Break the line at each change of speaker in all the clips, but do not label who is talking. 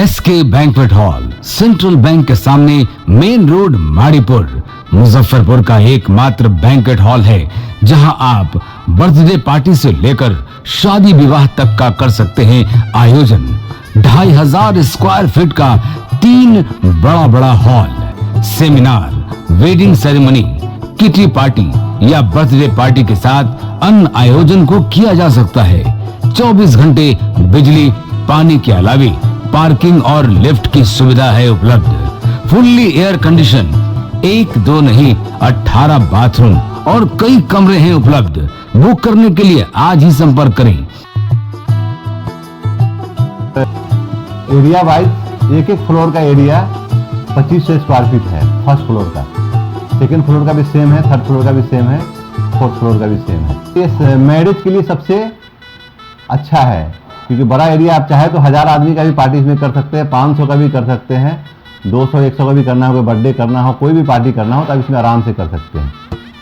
SK banquet hall, central bank के सामने, main road, Maripur, Muzaffarpur का एकमात्र बैंक्वेट हॉल है जहां आप बर्थडे पार्टी से लेकर शादी विवाह तक का कर सकते हैं आयोजन। 2500 स्क्वायर फीट का 3 बड़ा hall, seminar, wedding ceremony, kitty party या बर्थडे पार्टी के साथ अन्य आयोजन को किया जा सकता है। 24 घंटे बिजली पानी के अलावे पार्किंग और लिफ्ट की सुविधा है उपलब्ध। फुल्ली एयर कंडीशन, 1 2 नहीं 18 बाथरूम और कई कमरे हैं उपलब्ध। बुक करने के लिए आज ही संपर्क करें।
एरिया वाइज एक फ्लोर का एरिया 2500 स्क्वायर फीट है। फर्स्ट फ्लोर का, सेकंड फ्लोर का भी सेम है, थर्ड फ्लोर का भी सेम है, फोर्थ फ्लोर का भी सेम है। ये मैरिज के लिए सबसे अच्छा है क्योंकि बड़ा एरिया, आप चाहे तो 1000 आदमी का भी पार्टी इसमें कर सकते हैं, 500 का भी कर सकते हैं, 200 100 का भी करना हो, कोई बर्थडे करना हो, कोई भी पार्टी करना हो तो आप इसमें आराम से कर सकते हैं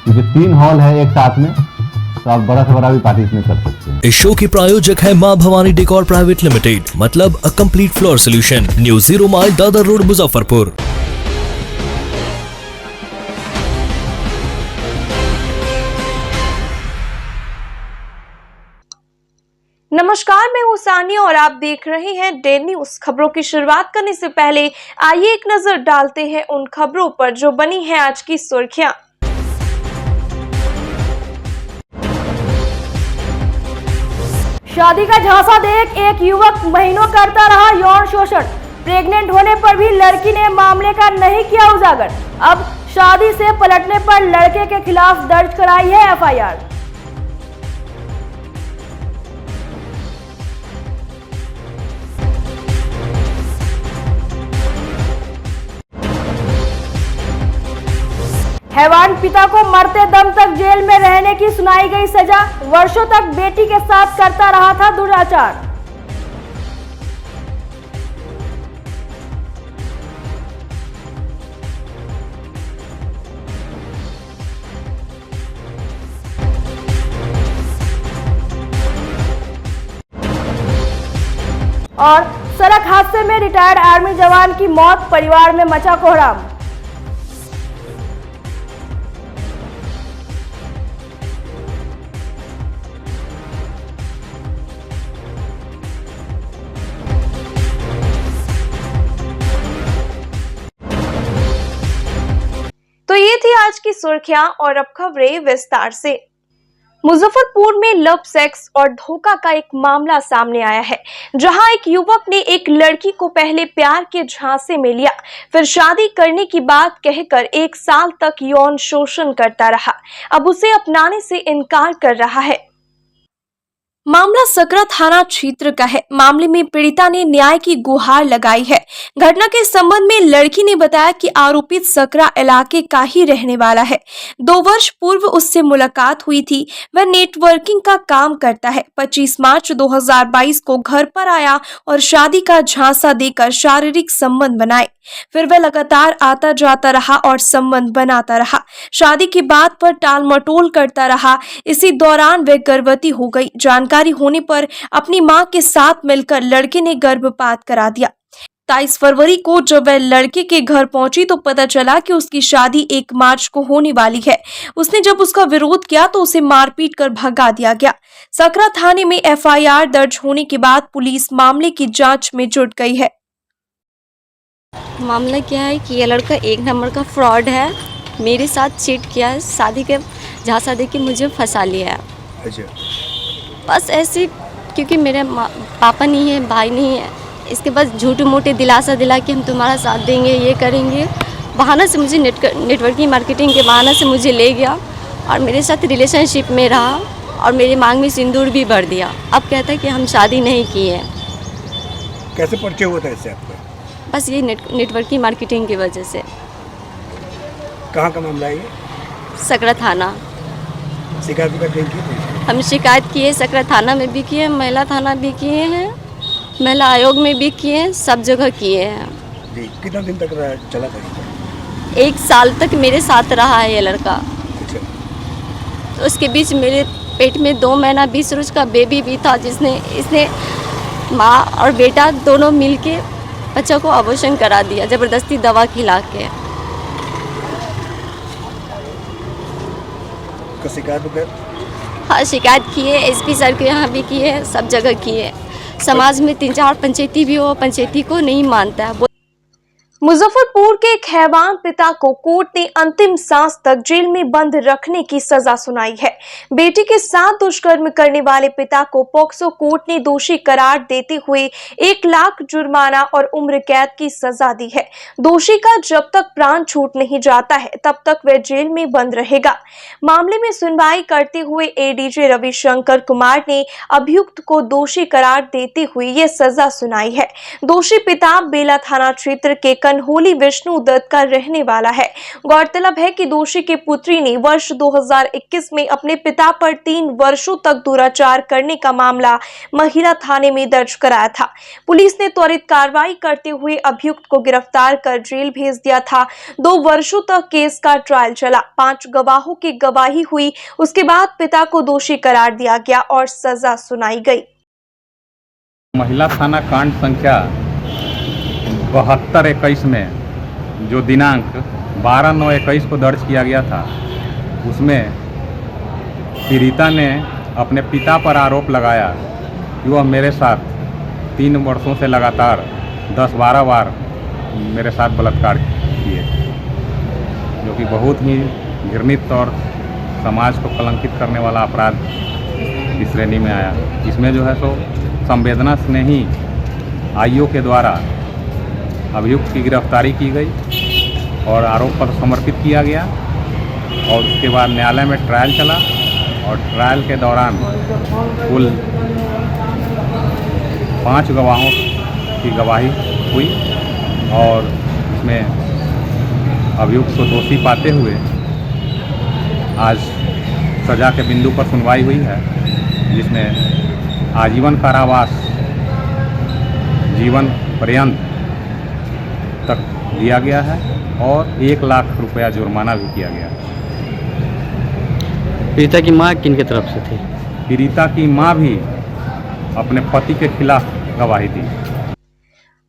क्योंकि 3 हॉल है एक साथ में, तो आप बड़ा से बड़ा भी पार्टी इसमें कर सकते हैं।
इस शो के प्रायोजक है मां भवानी डेकोर प्राइवेट लिमिटेड, मतलब a complete floor solution, new 0 mile, Dadar road, Muzaffarpur.
नमस्कार, मैं हूं सानिया और आप देख रहे हैं डेली न्यूज। खबरों की शुरुआत करने से पहले आइए एक नजर डालते हैं उन खबरों पर जो बनी है आज की सुर्खियां।
शादी का झांसा देख एक युवक महीनों करता रहा यौन शोषण। प्रेग्नेंट होने पर भी लड़की ने मामले का नहीं किया उजागर। अब शादी से पलटने पर लड़के के खिलाफ दर्ज कराई है FIR। हैवान पिता को मरते दम तक जेल में रहने की सुनाई गई सजा। वर्षों तक बेटी के साथ करता रहा था दुराचार। और सड़क हादसे में रिटायर्ड आर्मी जवान की मौत, परिवार में मचा कोहराम।
तो ये थी आज की सुर्खियां और अब खबरें विस्तार से। मुजफ्फरपुर में लव सेक्स और धोखा का एक मामला सामने आया है, जहां एक युवक ने एक लड़की को पहले प्यार के झांसे में लिया, फिर शादी करने की बात कहकर 1 साल तक यौन शोषण करता रहा। अब उसे अपनाने से इनकार कर रहा है। मामला सकरा थाना क्षेत्र का है। मामले में पीड़िता ने न्याय की गुहार लगाई है। घटना के संबंध में लड़की ने बताया कि आरोपित सकरा इलाके का ही रहने वाला है। 2 वर्ष पूर्व उससे मुलाकात हुई थी। वह नेटवर्किंग का काम करता है। 25 मार्च 2022 को घर पर आया और शादी का झांसा देकर शारीरिक संबंध बनाए। फिर वह लगातार आता जाता रहा और संबंध बनाता रहा। शादी की बात पर टाल मटोल करता रहा। इसी दौरान वह गर्भवती हो गई। जानकारी होने पर अपनी मां के साथ मिलकर लड़के ने गर्भपात करा दिया। 23 फरवरी को जब वह लड़के के घर पहुंची तो पता चला कि उसकी शादी 1 मार्च को होने वाली है। उसने जब उसका विरोध किया तो उसे मारपीट कर भगा दिया गया। सकरा थाने में FIR दर्ज होने के बाद पुलिस मामले की जांच में जुट गई है।
मामला क्या है कि ये लड़का 1 नंबर का फ्रॉड है। मेरे साथ चीट किया है, शादी के झांसा दे के मुझे फंसा लिया है।
अच्छा।
बस ऐसे, क्योंकि मेरे पापा नहीं है, भाई नहीं है, इसके बाद झूठे मोटे दिलासा दिला के हम तुम्हारा साथ देंगे, ये करेंगे, बहाना से मुझे नेटवर्किंग मार्केटिंग के बहाना से मुझे ले गया और मेरे साथ रिलेशनशिप में रहा और मेरी मांग में सिंदूर भी भर दिया। अब कहता है कि हम शादी नहीं की है।
कैसे परिचय हुआ था इससे आपका?
बस ये नेटवर्किंग मार्केटिंग की वजह से।
कहाँ का मामला है ये?
सकरा थाना।
शिकायत की थी?
हम शिकायत किए, सकरा थाना में भी किए, महिला थाना भी किए हैं, महिला आयोग में भी किए, सब जगह किए हैं।
जी, कितना दिन तक चला था?
1 साल तक मेरे साथ रहा है ये लड़का।
अच्छा।
तो उसके बीच मेरे पेट में 2 महीना 20 रोज का बेबी भी था, जिसने इसने माँ और बेटा दोनों मिलके बच्चा को अबॉर्शन करा दिया ज़बरदस्ती दवा खिला के।
का शिकायत वगैरह?
हाँ, शिकायत की है, एसपी सर के यहाँ भी की है, सब जगह की है। समाज में 3-4 पंचायती भी हो, पंचायती को नहीं मानता है।
मुजफ्फरपुर के एक हैवान पिता को कोर्ट ने अंतिम सांस तक जेल में बंद रखने की सजा सुनाई है। बेटी के साथ दुष्कर्म करने वाले पिता को पॉक्सो कोर्ट ने दोषी करार देते हुए 1 लाख जुर्माना और उम्र कैद की सजा दी है। दोषी का जब तक प्राण छूट नहीं जाता है तब तक वह जेल में बंद रहेगा। मामले में सुनवाई करते हुए एडीजे रविशंकर कुमार ने अभियुक्त को दोषी करार देते हुए यह सजा सुनाई है। दोषी पिता बेला थाना क्षेत्र के होली विष्णु दत्त का रहने वाला है। गौरतलब है कि दोषी की पुत्री ने वर्ष 2021 में अपने पिता पर 3 वर्षों तक दुराचार करने का मामला महिला थाने में दर्ज कराया था। पुलिस ने त्वरित कार्रवाई करते हुए अभियुक्त को गिरफ्तार कर जेल भेज दिया था। 2 वर्षों तक केस का ट्रायल चला। 5 गवाहों की गवाही हुई। उसके बाद पिता को दोषी करार दिया गया और सजा सुनाई गई।
महिला थाना कांड संख्या 7221 में जो दिनांक 12/9/21 को दर्ज किया गया था, उसमें पीड़िता ने अपने पिता पर आरोप लगाया कि वह मेरे साथ 3 वर्षों से लगातार 10-12 बार मेरे साथ बलात्कार किए, जो कि बहुत ही घृणित और समाज को कलंकित करने वाला अपराध की श्रेणी में आया। इसमें जो है सो संवेदना स्नेही आईओ के द्वारा अभियुक्त की गिरफ्तारी की गई और आरोप पत्र समर्पित किया गया और उसके बाद न्यायालय में ट्रायल चला और ट्रायल के दौरान कुल 5 गवाहों की गवाही हुई और इसमें अभियुक्त को दोषी पाते हुए आज सजा के बिंदु पर सुनवाई हुई है, जिसमें आजीवन कारावास जीवन पर्यंत तक दिया गया है और 1 लाख रुपया जुर्माना भी किया गया है।
पीड़िता की मां किन की तरफ से थी?
पीड़िता की मां भी अपने पति के खिलाफ गवाही दी।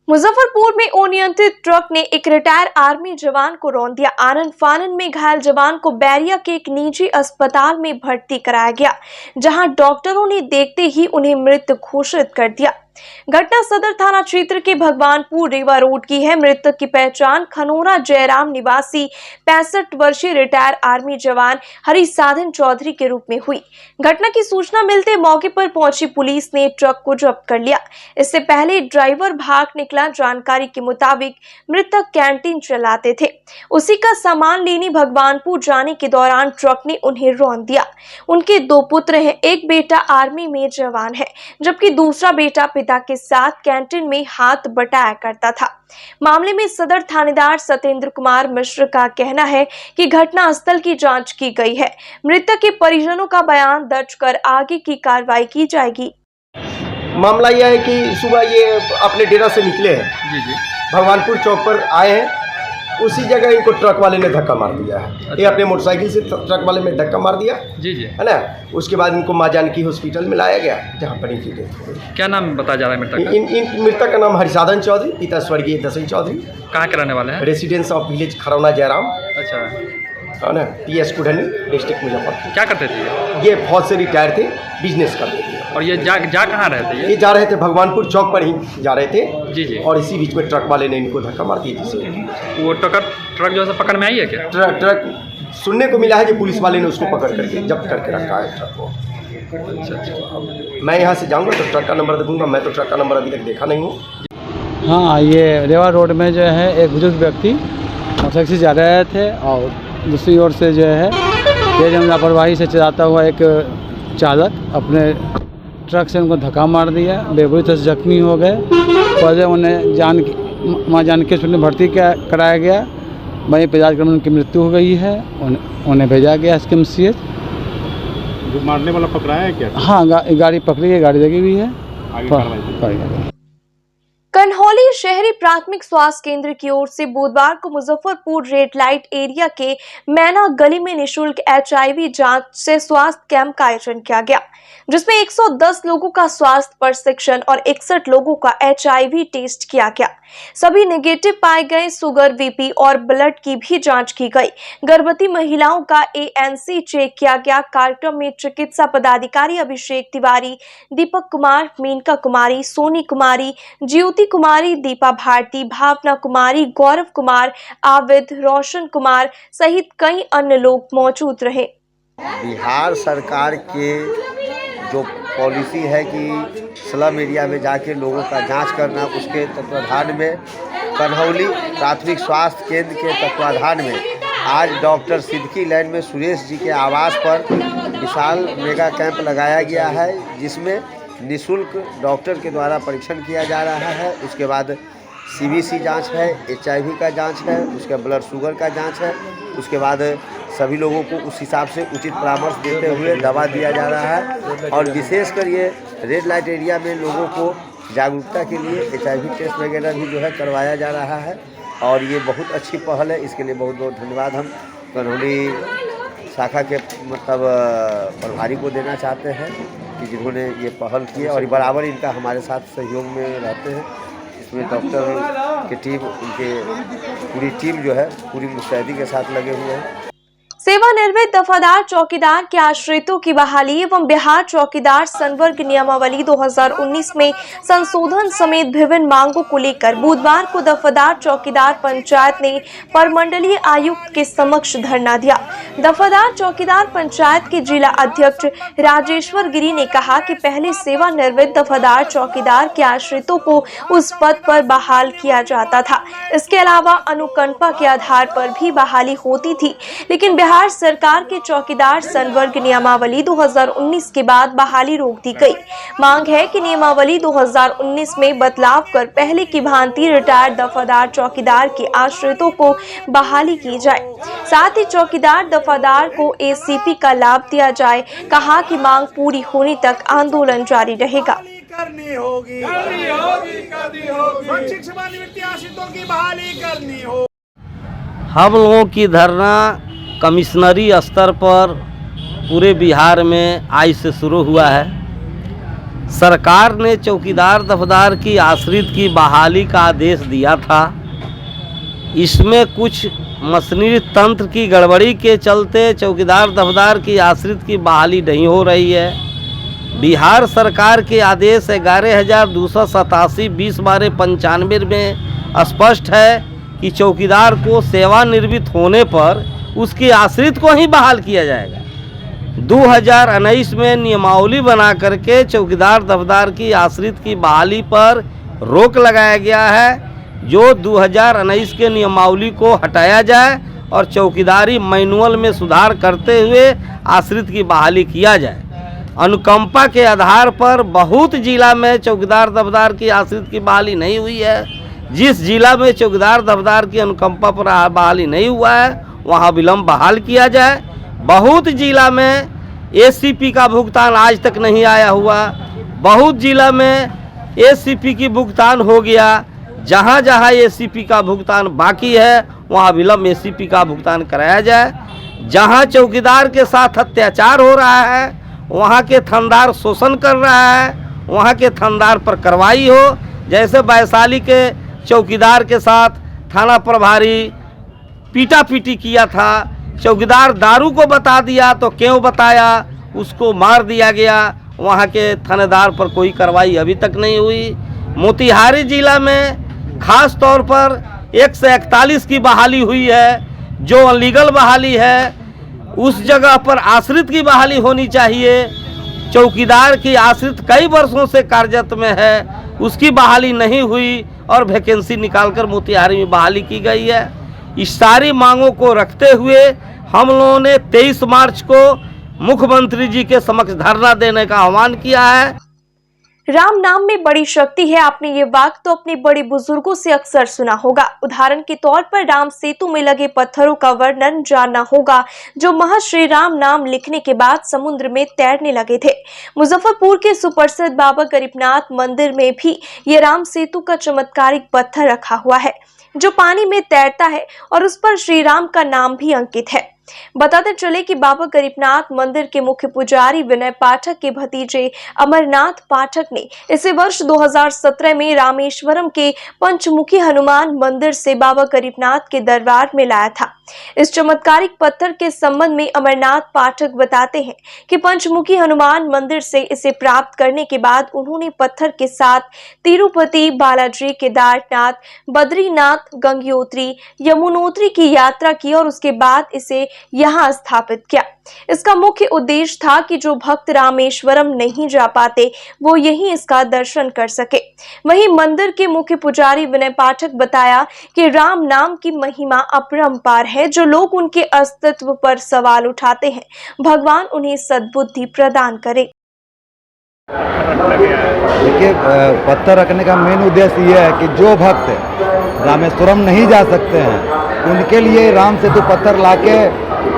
मुजफ्फरपुर में अनियंत्रित ट्रक ने एक रिटायर आर्मी जवान को रौंद दिया। आनन फानन में घायल जवान को बैरिया के एक निजी अस्पताल में भर्ती कराया गया, जहां डॉक्टरों ने देखते ही उन्हें मृत घोषित कर दिया। घटना सदर थाना क्षेत्र के भगवानपुर रेवा रोड की है। मृतक की पहचान खनोरा जयराम निवासी 65 वर्षीय रिटायर आर्मी जवान हरि साधन चौधरी के रूप में हुई। घटना की सूचना मिलते मौके पर पहुंची पुलिस ने ट्रक को जब्त कर लिया। इससे पहले ड्राइवर भाग निकला। जानकारी के मुताबिक मृतक कैंटीन चलाते थे। उसी का सामान लेने भगवानपुर जाने के दौरान ट्रक ने उन्हें रौंद दिया। उनके 2 पुत्र हैं। एक बेटा आर्मी में जवान है, जबकि दूसरा बेटा पिता के साथ कैंटीन में हाथ बटाया करता था। मामले में सदर थानेदार सत्येंद्र कुमार मिश्र का कहना है कि घटना स्थल की जांच की गई है। मृतक के परिजनों का बयान दर्ज कर आगे की कार्रवाई की जाएगी।
मामला यह है कि सुबह ये अपने डेरा से निकले हैं, भगवानपुर चौक पर आए हैं। उसी जगह इनको ट्रक वाले ने धक्का मार दिया है। अच्छा। ये अपने मोटरसाइकिल से ट्रक वाले में धक्का मार दिया, है ना। उसके बाद इनको माँ जानकी हॉस्पिटल में लाया गया, जहाँ पर इनकी डेथ हो गई।
क्या नाम बताया जा रहा है मृतक का?
इन मृतक का नाम हरिसाधन चौधरी, पिता स्वर्गीय दसई चौधरी।
कहाँ के रहने वाले हैं?
Residence of village Kharauna Jairam,
अच्छा,
है ना, PS कुढ़नी, डिस्ट्रिक्ट मुजफ्फरपुर।
क्या करते थे
ये फौज से रिटायर थे, बिजनेस करते थे।
और ये जा कहाँ रहे थे?
ये जा रहे थे भगवानपुर चौक पर ही जा रहे थे।
जी।
और इसी बीच में ट्रक वाले ने इनको धक्का मार दिया, जिससे
वो ट्रक जो है पकड़ में आई है क्या?
ट्रक सुनने को मिला है कि पुलिस वाले ने उसको पकड़ करके जब्त करके रखा है ट्रक को। अच्छा। मैं यहाँ से जाऊँगा तो ट्रक का नंबर देखूँगा। मैं तो ट्रक का नंबर अभी तक देखा नहीं हूँ।
हाँ, ये रेवा रोड में जो है एक बुजुर्ग व्यक्ति मोटरसाइकिल से जा रहे थे और दूसरी ओर से जो है तेज लापरवाही से चलाता हुआ एक चालक अपने ट्रक से उनको धक्का मार दिया। बेबुरी से जख्मी हो गए। पहले उन्हें माँ जानकी हॉस्पिटल में भर्ती कराया गया। वहीं पर इलाज में उनकी मृत्यु हो गई है। उन्हें भेजा गया SKMCH।
जो मारने वाला पकड़ाया है क्या?
हाँ, गाड़ी पकड़ी है, गाड़ी लगी हुई है।
कन्हौली शहरी प्राथमिक स्वास्थ्य केंद्र की ओर से बुधवार को मुजफ्फरपुर रेड लाइट एरिया के मैना गली में निशुल्क HIV जांच से स्वास्थ्य कैंप का आयोजन किया गया, जिसमें 110 लोगों का स्वास्थ्य प्रशिक्षण और 61 लोगों का HIV टेस्ट किया गया। सभी नेगेटिव पाए गए। शुगर, BP और ब्लड की भी जांच की गई। गर्भवती महिलाओं का ANC चेक किया गया। कार्यक्रम में चिकित्सा पदाधिकारी अभिषेक तिवारी, दीपक कुमार, मेनका कुमारी, सोनी कुमारी, ज्योति कुमारी, दीपा भारती, भावना कुमारी, गौरव कुमार, आविद, रोशन कुमार सहित कई अन्य लोग मौजूद रहे।
बिहार सरकार के जो पॉलिसी है कि स्लम एरिया में जाके लोगों का जांच करना, उसके तत्वाधान में कन्हौली प्राथमिक स्वास्थ्य केंद्र के तत्वाधान में आज डॉक्टर सिद्दीकी लैंड में सुरेश जी के आवास पर विशाल मेगा कैंप लगाया गया है, जिसमें निःशुल्क डॉक्टर के द्वारा परीक्षण किया जा रहा है। उसके बाद CBC जांच है, HIV का जांच है, उसके ब्लड शुगर का जांच है। उसके बाद सभी लोगों को उस हिसाब से उचित परामर्श देते हुए दवा दिया जा रहा है। और विशेषकर ये रेड लाइट एरिया में लोगों को जागरूकता के लिए HIV टेस्ट वगैरह भी जो है करवाया जा रहा है। और ये बहुत अच्छी पहल है, इसके लिए बहुत बहुत धन्यवाद हम कन्हौली शाखा के प्रभारी को देना चाहते हैं कि जिन्होंने ये पहल की है और बराबर इनका हमारे साथ सहयोग में रहते हैं। इसमें डॉक्टर की टीम, उनके पूरी टीम जो है पूरी मुस्तैदी के साथ लगे हुए हैं।
सेवानिवृत्त दफादार चौकीदार के आश्रितों की बहाली एवं बिहार चौकीदार संवर्ग नियमावली 2019 में संशोधन समेत विभिन्न मांगों को लेकर बुधवार को दफादार चौकीदार पंचायत ने परमंडलीय आयुक्त के समक्ष धरना दिया। दफादार चौकीदार पंचायत के जिला अध्यक्ष राजेश्वर गिरी ने कहा कि पहले सेवानिवृत्त दफादार चौकीदार के आश्रितों को उस पद पर बहाल किया जाता था। इसके अलावा अनुकंपा के आधार पर भी बहाली होती थी, लेकिन बिहार सरकार के चौकीदार संवर्ग नियमावली 2019 के बाद बहाली रोक दी गई। मांग है कि नियमावली 2019 में बदलाव कर पहले की भांति रिटायर्ड दफादार चौकीदार के आश्रितों को बहाली की जाए। साथ ही चौकीदार दफादार को ACP का लाभ दिया जाए। कहा कि मांग पूरी होने तक आंदोलन जारी रहेगा।
करनी होगी आश्रितों की बहाली करनी होगी।
हम लोगों की धरना कमिश्नरी स्तर पर पूरे बिहार में आज से शुरू हुआ है। सरकार ने चौकीदार दफदार की आश्रित की बहाली का आदेश दिया था। इसमें कुछ मशीनरी तंत्र की गड़बड़ी के चलते चौकीदार दफदार की आश्रित की बहाली नहीं हो रही है। बिहार सरकार के आदेश 11,287 20/95 में स्पष्ट है कि चौकीदार को सेवानिवृत्त होने पर उसके आश्रित को ही बहाल किया जाएगा। 2019 में नियमावली बना करके चौकीदार दफदार की आश्रित की बहाली पर रोक लगाया गया है। जो 2019 के नियमावली को हटाया जाए और चौकीदारी मैनुअल में सुधार करते हुए आश्रित की बहाली किया जाए। अनुकंपा के आधार पर बहुत जिला में चौकीदार दफदार की आश्रित की बहाली नहीं हुई है। जिस जिला में चौकीदार दफदार की अनुकंपा पर बहाली नहीं हुआ है वहाँ विलम्ब बहाल किया जाए। बहुत जिला में ACP का भुगतान आज तक नहीं आया हुआ। बहुत जिला में ACP की भुगतान हो गया। जहाँ जहाँ ACP का भुगतान बाकी है वहाँ विलम्ब ACP का भुगतान कराया जाए। जहाँ चौकीदार के साथ अत्याचार हो रहा है, वहाँ के थानेदार शोषण कर रहा है, वहाँ के थानेदार पर कार्रवाई हो। जैसे वैशाली के चौकीदार के साथ थाना प्रभारी पीटा पीटी किया था। चौकीदार दारू को बता दिया तो क्यों बताया, उसको मार दिया गया। वहाँ के थानेदार पर कोई कार्रवाई अभी तक नहीं हुई। मोतिहारी जिला में खास तौर पर 141 की बहाली हुई है, जो अनलीगल बहाली है। उस जगह पर आश्रित की बहाली होनी चाहिए। चौकीदार की आश्रित कई वर्षों से कार्यरत में है, उसकी बहाली नहीं हुई और वैकेंसी निकालकर मोतिहारी में बहाली की गई है। इस सारी मांगों को रखते हुए हम लोगों ने 23 मार्च को मुख्यमंत्री जी के समक्ष धरना देने का आह्वान किया है।
राम नाम में बड़ी शक्ति है। आपने ये वाक्य तो अपने बड़े बुजुर्गों से अक्सर सुना होगा। उदाहरण के तौर पर राम सेतु में लगे पत्थरों का वर्णन जानना होगा जो महज श्री राम नाम लिखने के बाद समुद्र में तैरने लगे थे। मुजफ्फरपुर के सुप्रसिद्ध बाबा गरीबनाथ मंदिर में भी ये राम सेतु का चमत्कारिक पत्थर रखा हुआ है जो पानी में तैरता है और उस पर श्री राम का नाम भी अंकित है। बताते चले कि बाबा गरीबनाथ मंदिर के मुख्य पुजारी विनय पाठक के भतीजे अमरनाथ पाठक ने इसे वर्ष 2017 में रामेश्वरम के पंचमुखी हनुमान मंदिर से बाबा गरीबनाथ के दरबार में लाया था। इस चमत्कारिक पत्थर के संबंध में अमरनाथ पाठक बताते हैं कि पंचमुखी हनुमान मंदिर से इसे प्राप्त करने के बाद उन्होंने पत्थर के साथ तिरुपति, बालाजी, केदारनाथ, बद्रीनाथ, गंगोत्री, यमुनोत्री की यात्रा की और उसके बाद इसे यहाँ स्थापित किया। इसका मुख्य उद्देश्य था कि जो भक्त रामेश्वरम नहीं जा पाते वो यहीं इसका दर्शन कर सके। वहीं मंदिर के मुख्य पुजारी विनय पाठक बताया कि राम नाम की महिमा अपरंपार है। जो लोग उनके अस्तित्व पर सवाल उठाते हैं, भगवान उन्हें सद्बुद्धि प्रदान करे।
देखिए, पत्थर रखने का मेन उद्देश्य ये है कि जो भक्त रामेश्वरम नहीं जा सकते हैं उनके लिए राम सेतु पत्थर लाके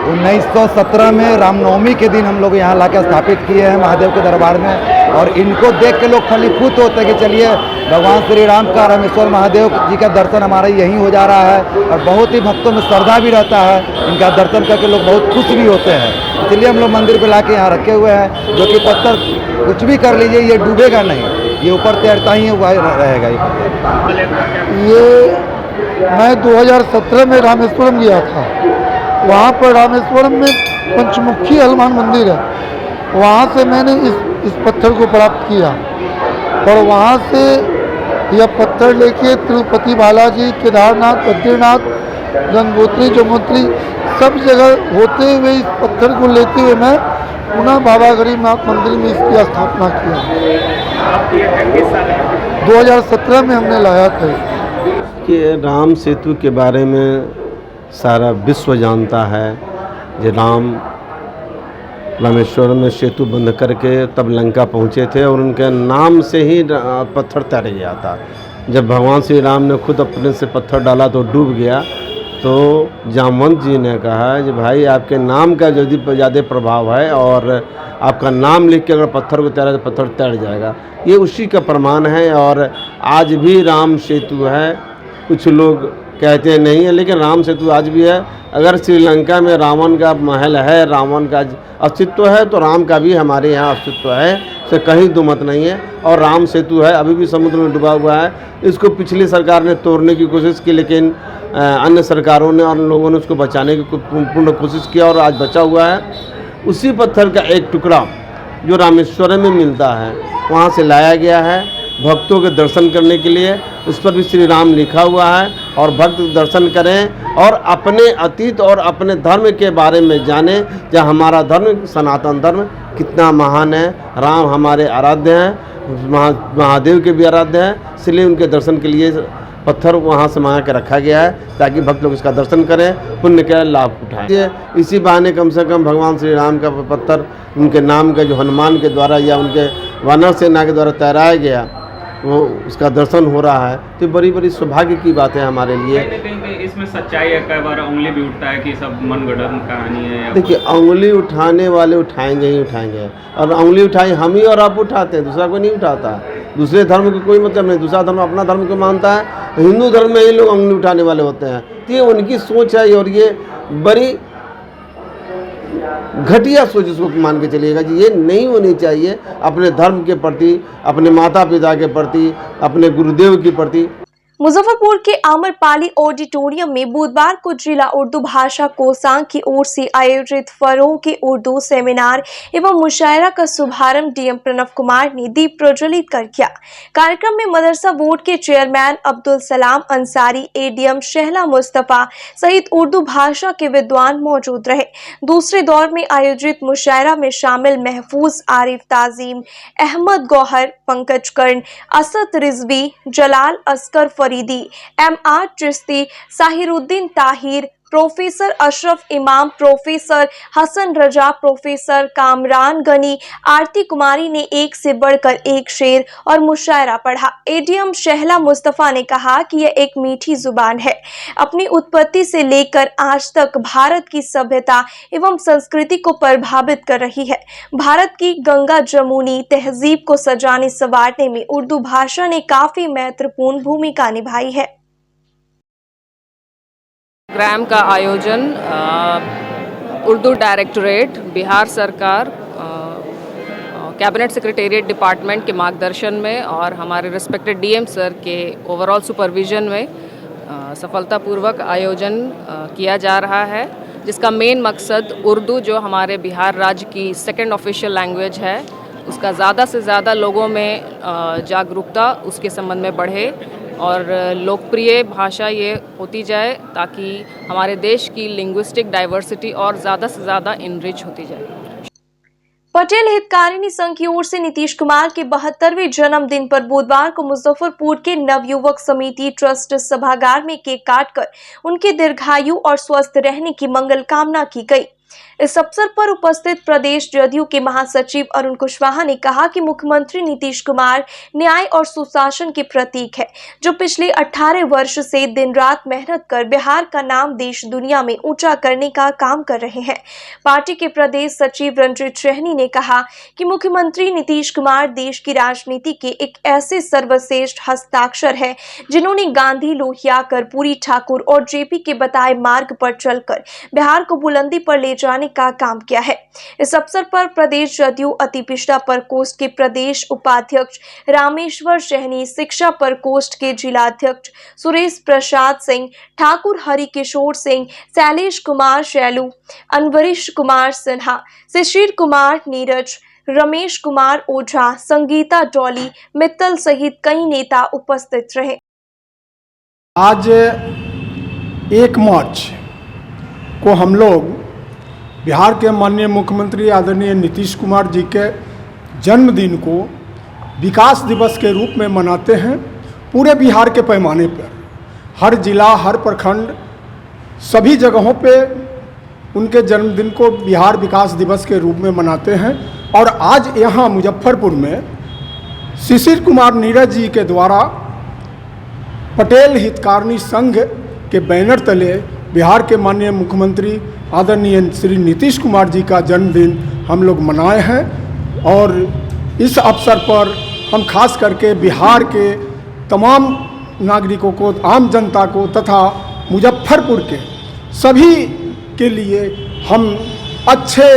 1917 में रामनवमी के दिन हम लोग यहाँ लाके स्थापित किए हैं महादेव के दरबार में। और इनको देख के लोग फलीभूत होते हैं कि चलिए भगवान श्री राम का रामेश्वर महादेव जी का दर्शन हमारा यहीं हो जा रहा है। और बहुत ही भक्तों में श्रद्धा भी रहता है, इनका दर्शन करके लोग बहुत खुश भी होते हैं। इसलिए हम लोग मंदिर पे लाके यहाँ रखे हुए हैं, जो कि पत्थर कुछ भी कर लीजिए ये डूबेगा नहीं, ये ऊपर तैरता ही रहेगा।
ये मैं 2017 में रामेश्वरम गया था। वहाँ पर रामेश्वरम में पंचमुखी हनुमान मंदिर है, वहाँ से मैंने इस पत्थर को प्राप्त किया और वहाँ से यह पत्थर लेके तिरुपति, बालाजी, केदारनाथ, बद्रीनाथ, गंगोत्री, यमुनोत्री सब जगह होते हुए इस पत्थर को लेते हुए मैं पुनः बाबा गरीबनाथ मंदिर में इसकी स्थापना किया। 2017 में हमने लाया था।
कि राम सेतु के बारे में सारा विश्व जानता है। जो राम रामेश्वरम में सेतु बंद करके तब लंका पहुँचे थे और उनके नाम से ही पत्थर तैर गया था। जब भगवान श्री राम ने खुद अपने से पत्थर डाला तो डूब गया, तो जामवंत जी ने कहा कि भाई आपके नाम का यदि ज़्यादा प्रभाव है और आपका नाम लिख के अगर पत्थर को तैरा तो पत्थर तैर जाएगा। ये उसी का प्रमाण है। और आज भी राम सेतु है, कुछ लोग कहते हैं नहीं है, लेकिन राम सेतु आज भी है। अगर श्रीलंका में रावण का महल है, रावण का अस्तित्व है, तो राम का भी हमारे यहाँ अस्तित्व है, से कहीं दो मत नहीं है। और राम सेतु है, अभी भी समुद्र में डूबा हुआ है। इसको पिछली सरकार ने तोड़ने की कोशिश की, लेकिन अन्य सरकारों ने और लोगों ने उसको बचाने की पूर्ण कोशिश किया और आज बचा हुआ है। उसी पत्थर का एक टुकड़ा जो रामेश्वरम में मिलता है वहाँ से लाया गया है भक्तों के दर्शन करने के लिए। उस पर भी श्री राम लिखा हुआ है और भक्त दर्शन करें और अपने अतीत और अपने धर्म के बारे में जानें। जहाँ हमारा धर्म सनातन धर्म कितना महान है। राम हमारे आराध्य हैं, महादेव के भी आराध्य हैं, इसलिए उनके दर्शन के लिए पत्थर वहाँ से मंगा के रखा गया है ताकि भक्त लोग इसका दर्शन करें, पुण्य का लाभ उठाएं। इसी बहाने कम से कम भगवान श्री राम का पत्थर उनके नाम का जो हनुमान के द्वारा या उनके वानर सेना के द्वारा तैराया गया वो उसका दर्शन हो रहा है, तो बड़ी बड़ी सौभाग्य की बात है हमारे लिए।
कहीं इसमें सच्चाई है, कई बार उंगली भी उठता है कि सब मनगढ़ंत कहानी है।
देखिए, उंगली उठाने वाले उठाएंगे ही उठाएंगे, और उंगली उठाई हम ही और आप उठाते हैं, दूसरा कोई नहीं उठाता। दूसरे धर्म का कोई मतलब नहीं, दूसरा धर्म अपना धर्म को मानता है। हिंदू धर्म में ही लोग उंगली उठाने वाले होते हैं, तो ये उनकी सोच है और ये बड़ी घटिया सोच इसको मान के चलिएगा जी, ये नहीं होनी चाहिए। अपने धर्म के प्रति, अपने माता पिता के प्रति, अपने गुरुदेव के प्रति।
मुजफ्फरपुर के आम्रपाली ऑडिटोरियम में बुधवार को जिला उर्दू भाषा कोषांग की ओर से आयोजित फरोह के उर्दू सेमिनार एवं मुशायरा का शुभारंभ डीएम प्रणव कुमार ने दीप प्रज्वलित कर किया। कार्यक्रम में मदरसा बोर्ड के चेयरमैन अब्दुल सलाम अंसारी, एडीएम शहला मुस्तफा सहित उर्दू भाषा के विद्वान मौजूद रहे। दूसरे दौर में आयोजित मुशायरा में शामिल महफूज आरिफ ताजीम, अहमद गौहर, पंकज कर्ण, असद रिजवी, जलाल असकर फरीदी, एमआर चिश्ती, साहिरुद्दीन ताहिर, प्रोफेसर अशरफ इमाम, प्रोफेसर हसन रजा, प्रोफेसर कामरान गनी, आरती कुमारी ने एक से बढ़कर एक शेर और मुशायरा पढ़ा। एडीएम शहला मुस्तफा ने कहा कि यह एक मीठी जुबान है। अपनी उत्पत्ति से लेकर आज तक भारत की सभ्यता एवं संस्कृति को प्रभावित कर रही है। भारत की गंगा जमुनी तहजीब को सजाने संवारने में उर्दू भाषा ने काफी महत्वपूर्ण भूमिका निभाई है।
प्रोग्राम का आयोजन उर्दू डायरेक्टरेट, बिहार सरकार, कैबिनेट सेक्रेटेरिएट डिपार्टमेंट के मार्गदर्शन में और हमारे रिस्पेक्टेड डीएम सर के ओवरऑल सुपरविजन में सफलतापूर्वक आयोजन किया जा रहा है, जिसका मेन मकसद उर्दू जो हमारे बिहार राज्य की सेकंड ऑफिशियल लैंग्वेज है, उसका ज़्यादा से ज़्यादा लोगों में जागरूकता उसके संबंध में बढ़े और लोकप्रिय भाषा ये होती जाए ताकि हमारे देश की लिंग्विस्टिक डाइवर्सिटी और ज़्यादा से ज़्यादा इनरिच होती जाए।
पटेल हितकारिणी संघ की ओर से नीतीश कुमार के 72वें जन्मदिन पर बुधवार को मुजफ्फरपुर के नवयुवक समिति ट्रस्ट सभागार में केक काटकर उनके दीर्घायु और स्वस्थ रहने की मंगल कामना की गई। इस अवसर पर उपस्थित प्रदेश जदयू के महासचिव अरुण कुशवाहा ने कहा कि मुख्यमंत्री नीतीश कुमार न्याय और सुशासन के प्रतीक है, जो पिछले 18 वर्ष से दिन रात मेहनत कर बिहार का नाम देश दुनिया में ऊंचा करने का काम कर रहे हैं। पार्टी के प्रदेश सचिव रंजीत सहनी ने कहा कि मुख्यमंत्री नीतीश कुमार देश की राजनीति के एक ऐसे सर्वश्रेष्ठ हस्ताक्षर है जिन्होंने गांधी, लोहिया, कर्पूरी ठाकुर और जेपी के बताए मार्ग पर चलकर बिहार को बुलंदी पर ले जाने का काम किया है। इस अवसर पर प्रदेश जदयू अति पिछड़ा प्रकोष्ठ के प्रदेश उपाध्यक्ष रामेश्वर सहनी, शिक्षा प्रकोष्ठ के जिलाध्यक्ष सुरेश प्रसाद सिंह, ठाकुर हरिकिशोर सिंह, शैलेश कुमार शैलू, अनवरीश कुमार सिन्हा, शिशिर कुमार नीरज, रमेश कुमार ओझा, संगीता डॉली मित्तल सहित कई नेता उपस्थित रहे।
आज 1 मार्च को हम लोग बिहार के माननीय मुख्यमंत्री आदरणीय नीतीश कुमार जी के जन्मदिन को विकास दिवस के रूप में मनाते हैं। पूरे बिहार के पैमाने पर हर जिला, हर प्रखंड, सभी जगहों पे उनके जन्मदिन को बिहार विकास दिवस के रूप में मनाते हैं। और आज यहाँ मुजफ्फरपुर में शिशिर कुमार नीरज जी के द्वारा पटेल हितकारिणी संघ के बैनर तले बिहार के माननीय मुख्यमंत्री आदरणीय श्री नीतीश कुमार जी का जन्मदिन हम लोग मनाए हैं। और इस अवसर पर हम खास करके बिहार के तमाम नागरिकों को, आम जनता को तथा मुजफ्फरपुर के सभी के लिए हम अच्छे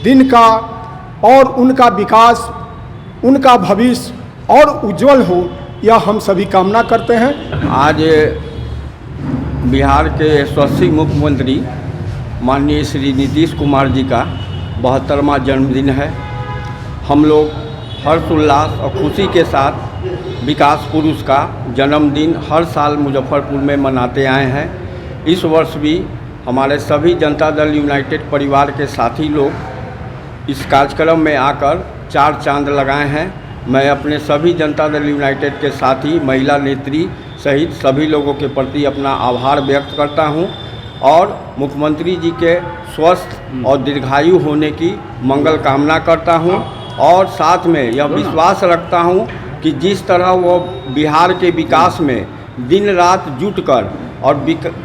दिन का और उनका विकास, उनका भविष्य और उज्जवल हो, यह हम सभी कामना करते हैं।
आज बिहार के यशस्वी मुख्यमंत्री माननीय श्री नीतीश कुमार जी का 72वां जन्मदिन है। हम लोग हर्षोल्लास और खुशी के साथ विकास पुरुष का जन्मदिन हर साल मुजफ्फरपुर में मनाते आए हैं। इस वर्ष भी हमारे सभी जनता दल यूनाइटेड परिवार के साथी लोग इस कार्यक्रम में आकर 4 चांद लगाए हैं। मैं अपने सभी जनता दल यूनाइटेड के साथी, महिला नेत्री सहित सभी लोगों के प्रति अपना आभार व्यक्त करता हूं और मुख्यमंत्री जी के स्वस्थ और दीर्घायु होने की मंगल कामना करता हूं और साथ में यह विश्वास रखता हूं कि जिस तरह वो बिहार के विकास में दिन रात जुटकर और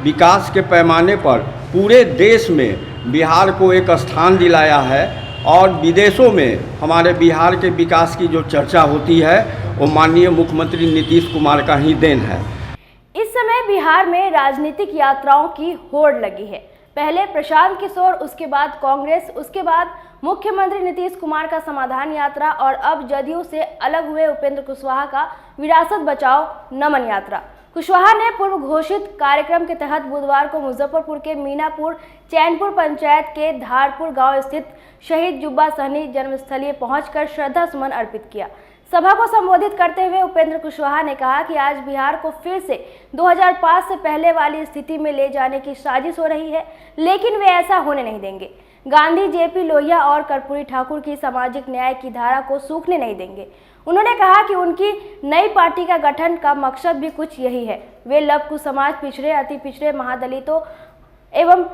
विकास के पैमाने पर पूरे देश में बिहार को एक स्थान दिलाया है और विदेशों में हमारे बिहार के विकास की जो चर्चा होती है वो माननीय मुख्यमंत्री नीतीश कुमार का ही देन है।
इस समय बिहार में राजनीतिक यात्राओं की होड़ लगी है। पहले प्रशांत किशोर, उसके बाद कांग्रेस, उसके बाद मुख्यमंत्री नीतीश कुमार का समाधान यात्रा और अब जदयू से अलग हुए उपेंद्र कुशवाहा का विरासत बचाओ नमन यात्रा। कुशवाहा ने पूर्व घोषित कार्यक्रम के तहत बुधवार को मुजफ्फरपुर के मीनापुर चैनपुर पंचायत के धारपुर गांव स्थित शहीद जुब्बा सहनी जन्मस्थलीय पहुंचकर श्रद्धा सुमन अर्पित किया। सभा को संबोधित करते हुए उपेंद्र कुशवाहा ने कहा कि आज बिहार को फिर से 2005 से पहले वाली स्थिति में ले जाने की साजिश हो रही है, लेकिन वे ऐसा होने नहीं देंगे। गांधी, जेपी, लोहिया और कर्पूरी ठाकुर की सामाजिक न्याय की धारा को सूखने नहीं देंगे। उन्होंने कहा कि उनकी नई पार्टी का गठन का मकसद भी कुछ यही है। वे लव कुश समाज, पिछड़े, अति पिछड़े, महादलितों एवं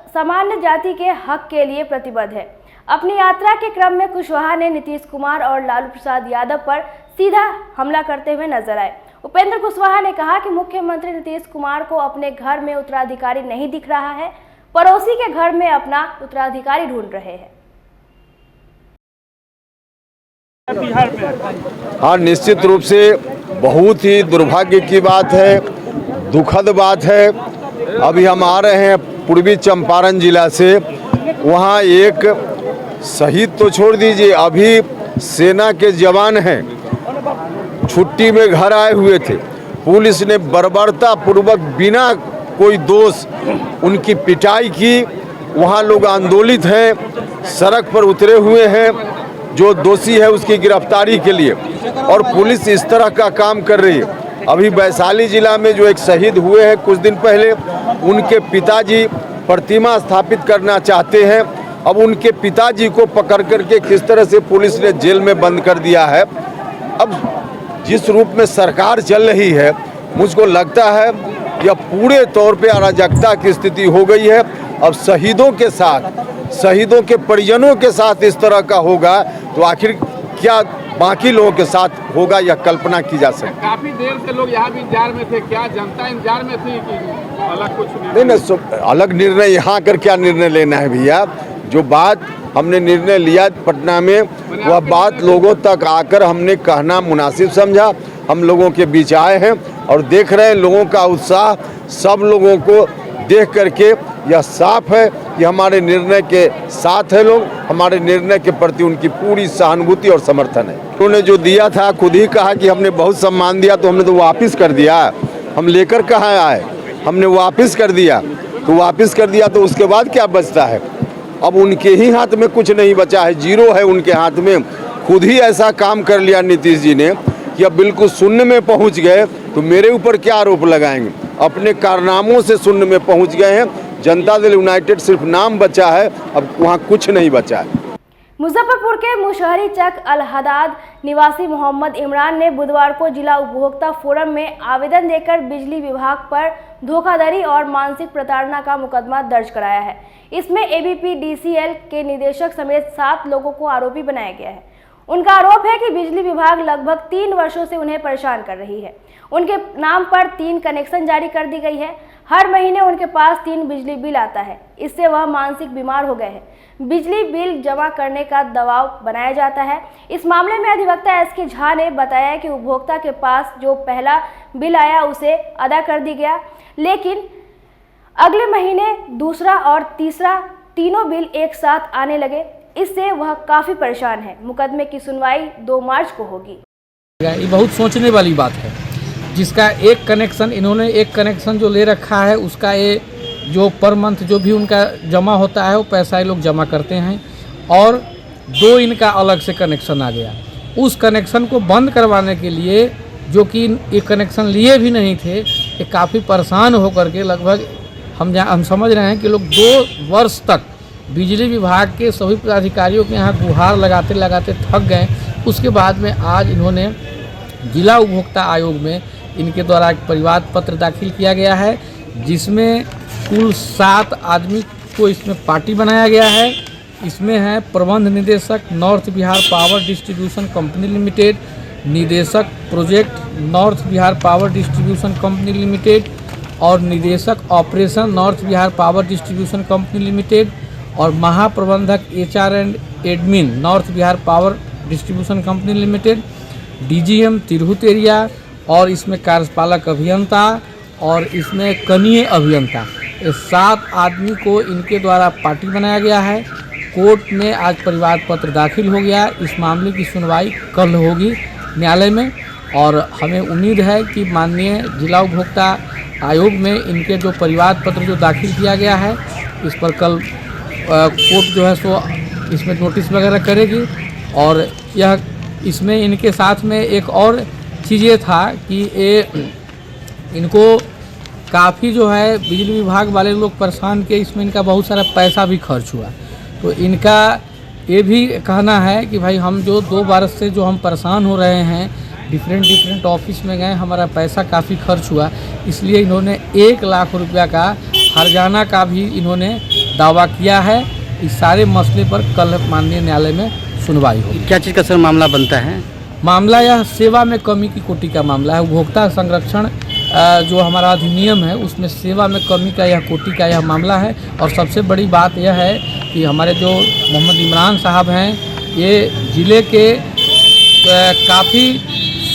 सामान्य जाति के हक के लिए प्रतिबद्ध है। अपनी यात्रा के क्रम में कुशवाहा ने नीतीश कुमार और लालू प्रसाद यादव पर सीधा हमला करते हुए नजर आए। उपेंद्र कुशवाहा ने कहा कि मुख्यमंत्री नीतीश कुमार को अपने घर में उत्तराधिकारी नहीं दिख रहा है, पड़ोसी के घर में अपना उत्तराधिकारी ढूंढ रहे हैं।
हाँ, निश्चित रूप से बहुत ही दुर्भाग्य की बात है, दुखद बात है। अभी हम आ रहे हैं पूर्वी चंपारण जिला से, वहाँ एक शहीद तो छोड़ दीजिए, अभी सेना के जवान हैं, छुट्टी में घर आए हुए थे, पुलिस ने बर्बरता पूर्वक बिना कोई दोष उनकी पिटाई की। वहाँ लोग आंदोलित हैं, सड़क पर उतरे हुए हैं, जो दोषी है उसकी गिरफ्तारी के लिए, और पुलिस इस तरह का काम कर रही है। अभी वैशाली जिला में जो एक शहीद हुए हैं कुछ दिन पहले, उनके पिताजी प्रतिमा स्थापित करना चाहते हैं। अब उनके पिताजी को पकड़ करके किस तरह से पुलिस ने जेल में बंद कर दिया है। अब जिस रूप में सरकार चल रही है, मुझको लगता है यह पूरे तौर पे अराजकता की स्थिति हो गई है। अब शहीदों के साथ, शहीदों के परिजनों के साथ इस तरह का होगा तो आखिर क्या बाकी लोगों के साथ होगा, यह कल्पना की जा सकती।
काफी देर से लोग यहाँ भी इंतजार में थे, क्या जनता इंतजार में थी कि अलग कुछ
नहीं, अलग निर्णय यहाँ कर क्या निर्णय लेना है भैया। जो बात हमने निर्णय लिया पटना में, वह बात लोगों तक आकर हमने कहना मुनासिब समझा। हम लोगों के बीच आए हैं और देख रहे हैं लोगों का उत्साह। सब लोगों को देख करके यह साफ है कि हमारे निर्णय के साथ है लोग, हमारे निर्णय के प्रति उनकी पूरी सहानुभूति और समर्थन है। उन्होंने जो दिया था, खुद ही कहा कि हमने बहुत सम्मान दिया, तो हमने तो वापस कर दिया। हम लेकर कहाँ आए, हमने वापस कर दिया। तो वापस कर दिया तो उसके बाद क्या बचता है? अब उनके ही हाथ में कुछ नहीं बचा है, जीरो है उनके हाथ में। खुद ही ऐसा काम कर लिया नीतीश जी ने कि अब बिल्कुल शून्य में पहुंच गए, तो मेरे ऊपर क्या आरोप लगाएंगे? अपने कारनामों से शून्य में पहुंच गए हैं। जनता दल यूनाइटेड सिर्फ नाम बचा है, अब वहाँ कुछ नहीं बचा है।
मुजफ्फरपुर के मुशहरी चक अल हदाद निवासी मोहम्मद इमरान ने बुधवार को जिला उपभोक्ता फोरम में आवेदन देकर बिजली विभाग पर धोखाधड़ी और मानसिक प्रताड़ना का मुकदमा दर्ज कराया है। इसमें ABPDCL के निदेशक समेत 7 लोगों को आरोपी बनाया गया है। उनका आरोप है कि बिजली विभाग लगभग 3 वर्षों से उन्हें परेशान कर रही है। उनके नाम पर 3 कनेक्शन जारी कर दी गई है। हर महीने उनके पास 3 बिजली बिल आता है। इससे वह मानसिक बीमार हो गए हैं। बिजली बिल जमा करने का दबाव बनाया जाता है। इस मामले में अधिवक्ता SK झा ने बताया कि उपभोक्ता के पास जो पहला बिल आया उसे अदा कर दी गया, लेकिन अगले महीने दूसरा और तीसरा तीनों बिल एक साथ आने लगे। इससे वह काफ़ी परेशान है। मुकदमे की सुनवाई 2 मार्च को होगी।
ये बहुत सोचने वाली बात है। जिसका एक कनेक्शन, इन्होंने एक कनेक्शन जो ले रखा है, उसका ये जो पर मंथ जो भी उनका जमा होता है वो पैसा ये लोग जमा करते हैं, और 2 इनका अलग से कनेक्शन आ गया। उस कनेक्शन को बंद करवाने के लिए, जो कि ये कनेक्शन लिए भी नहीं थे, ये काफ़ी परेशान होकर के लगभग हम समझ रहे हैं कि लोग 2 वर्ष तक बिजली विभाग के सभी पदाधिकारियों के यहाँ गुहार लगाते लगाते थक गए। उसके बाद में आज इन्होंने जिला उपभोक्ता आयोग में इनके द्वारा एक परिवाद पत्र दाखिल किया गया है, जिसमें कुल 7 आदमी को इसमें पार्टी बनाया गया है। इसमें है प्रबंध निदेशक north Bihar power distribution company limited, निदेशक project north Bihar power distribution company limited, और निदेशक operation north Bihar power distribution company limited, और महाप्रबंधक HR and admin north Bihar power distribution company limited, DGM Tirhut area, और इसमें कार्यपालक अभियंता और इसमें कनीय अभियंता। ये 7 आदमी को इनके द्वारा पार्टी बनाया गया है। कोर्ट में आज परिवाद पत्र दाखिल हो गया। इस मामले की सुनवाई कल होगी न्यायालय में, और हमें उम्मीद है कि माननीय जिला उपभोक्ता आयोग में इनके जो परिवाद पत्र जो दाखिल किया गया है, इस पर कल कोर्ट जो है सो इसमें नोटिस वगैरह करेगी। और यह इसमें इनके साथ में एक और चीज़ ये था कि इनको काफ़ी जो है बिजली विभाग वाले लोग परेशान किए। इसमें इनका बहुत सारा पैसा भी खर्च हुआ। तो इनका ये भी कहना है कि भाई हम जो 2 बरस से जो हम परेशान हो रहे हैं, डिफरेंट ऑफिस में गए, हमारा पैसा काफ़ी खर्च हुआ, इसलिए इन्होंने 1 लाख रुपया का हर्जाना का भी इन्होंने दावा किया है। इस सारे मसले पर कल माननीय न्यायालय में सुनवाई होगी।
क्या चीज़ का सर मामला बनता है?
मामला यह सेवा में कमी की कोटि का मामला है। उपभोक्ता संरक्षण जो हमारा अधिनियम है उसमें सेवा में कमी का यह कोटि का यह मामला है। और सबसे बड़ी बात यह है कि हमारे जो मोहम्मद इमरान साहब हैं, ये ज़िले के काफ़ी